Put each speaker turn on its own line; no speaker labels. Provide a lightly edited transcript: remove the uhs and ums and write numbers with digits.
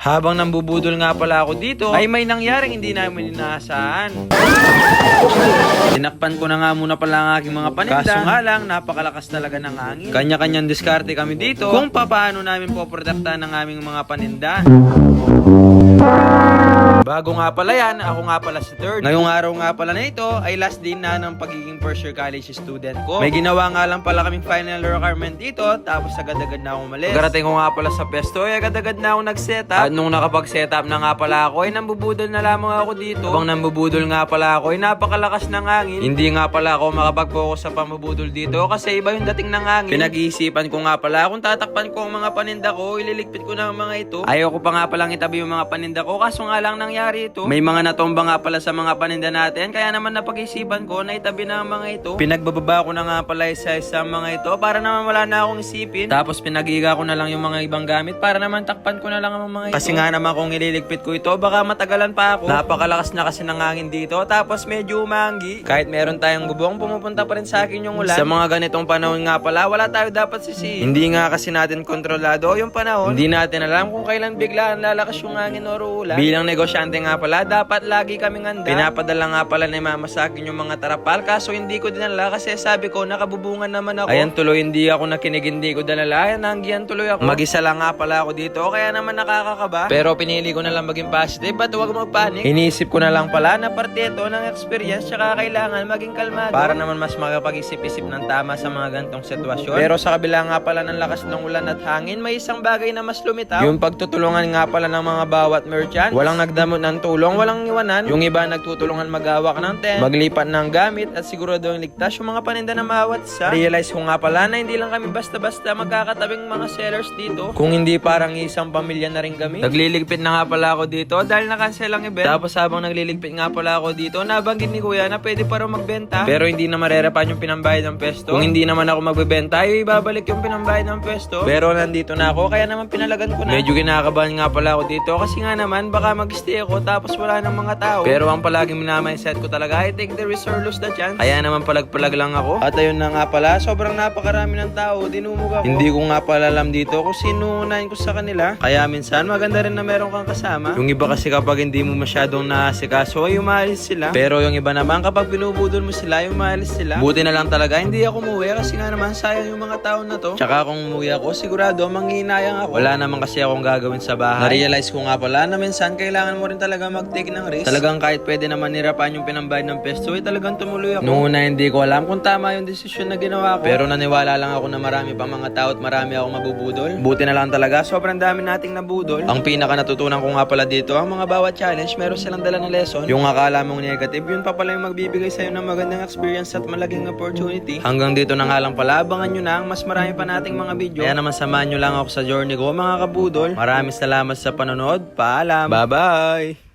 Habang nambubudol nga pala ako dito, ay may nangyaring hindi namin inaasahan. Tinakpan ko na nga muna pala ang aking mga paninda. Kaso nga lang, napakalakas talaga ng hangin. Kanya-kanyang diskarte kami dito kung paano namin poprotektahan ng aming mga paninda. Bago nga pala yan, ako nga pala si Third. Ngayong araw nga pala na ito ay last day na ng pagiging first year college student ko. May ginawa nga lang pala kaming final requirement dito, tapos agad-agad na ako umalis. Pagkarating ko nga pala sa pesto, ay agad-agad na ako nag-setup. At nung nakapag-setup na nga pala ako, ay nambubudol na lamang ako dito. Habang nambubudol nga pala ako, ay napakalakas ng hangin. Hindi nga pala ako makapag-focus sa pambubudol dito kasi iba yung dating ng hangin. Pinag-iisipan ko nga pala kung tatakpan ko ang mga paninda ko, ililigpit ko na ang mga ito. Ayaw ko pa nga palang itabi yung mga paninda ko, kaso nga lang nangyari ito. May mga natomba nga pala sa mga paninda natin, kaya naman napag-isipan ko na itabi na ang mga ito. Pinagbababa ko na nga pala isa-isa mga ito para naman wala na akong isipin. Tapos pinagiga ko na lang yung mga ibang gamit para naman takpan ko na lang ang mga ito. Kasi nga naman kung ililigpit ko ito, baka matagalan pa ako. Napakalakas na kasi ng hangin dito, tapos medyo umanggi. Kahit meron tayong bubong, pumupunta pa rin sa akin yung ulan. Sa mga ganitong panahon nga pala, wala tayo dapat sisihin. Hindi nga kasi natin kontrolado yung panahon. Hindi natin alam kung kailan biglaan lalakas yung hangin o ulan. Bilang negosyante nga pala, dapat lagi kaming handa. Pinapadala nga pala ni mama sa akin yung mga tarapal, kaso hindi ko dinala kasi sabi ko nakabubungan naman ako. Ayan tuloy, hindi ako nakinig, hindi ko dinala. Ayan, nanggihan tuloy ako. Mag-isa lang nga pala ako dito, kaya naman nakakakaba. Pero pinili ko na lang maging positive at huwag magpanik. Iniisip ko na lang pala na parte ito ng experience, tsaka kailangan maging kalmado para naman mas makapag-isip-isip ng tama sa mga gantong sitwasyon. Pero sa kabila nga pala ng lakas ng ulan at hangin, may isang bagay na mas lumitaw. Yung pagtutulungan nga pala ng mga bawat merchant. Walang nagdamot ng tulong, walang iwanan. Yung iba nagtutulungan maghawak ng tent, maglipat ng gamit at sigurado yung ligtas yung mga paninda na bawat isa. Realize ko nga pala na hindi lang kami basta-basta magkakatabing mga sellers dito. Kung hindi parang isang pamilya na rin kami. Nagliligpit na nga pala ako dito dahil na-cancel ang event. Tapos habang nagliligpit nga pala ako dito, nabanggit ni kuya na pwede pa raw magbenta. Pero hindi na marerapan yung pinambayad ng pwesto. Kung hindi naman ako magbebenta, ay ibabalik yung pinambayad ng pwesto. Pero nandito na ako, kaya naman pinalagan ko na. Medyo kinakabahan nga pala ako dito kasi nga naman baka mag-stay ako tapos wala ng mga tao. Pero ang palaging minamindset ko talaga ay take the risk or lose the chance. Kaya naman palag-palag lang ako. At ayun na nga pala, sobrang napakarami ng tao, dinumog ako. Hindi ko nga pala alam dito kung sino unahin ko sa kanila. Kaya minsan maganda rin na meron kang kasama. Yung iba kasi kapag hindi mo masyadong naasikaso ay umalis sila. Pero yung iba naman kapag binubudol mo sila, yung umalis sila. Buti na lang talaga hindi ako umuwi kasi nga naman sayang yung mga tao na to. Tsaka kung umuwi ako, sigurado manghihinayang ako. Wala naman kasi akong gagawin sa bahay. Na-realize ko nga pala na minsan kailangan mo rin talaga mag-take ng risk. Talagang kahit pwede naman nirapan yung pinambayad ng pesto, ay talagang tumuloy ako. Noong una hindi ko alam kung tama yung desisyon na ginawa ko. Pero naniwala lang ako na marami pang mga tao at marami akong mabubudol. Buti na lang talaga, sobrang dami nating nabudol. Ang pinaka natutunan ko nga pala dito, ang mga bawat challenge, meron silang dala na lesson. Yung akala mong negative, yun pa pala yung magbibigay sa'yo ng magandang experience at malaking opportunity. Hanggang dito na nga lang pala, abangan nyo na ang mas marami pa nating mga video. Kaya naman samahan nyo lang ako sa journey ko, mga kabudol. Maraming salamat sa panonood. Paalam. Bye-bye!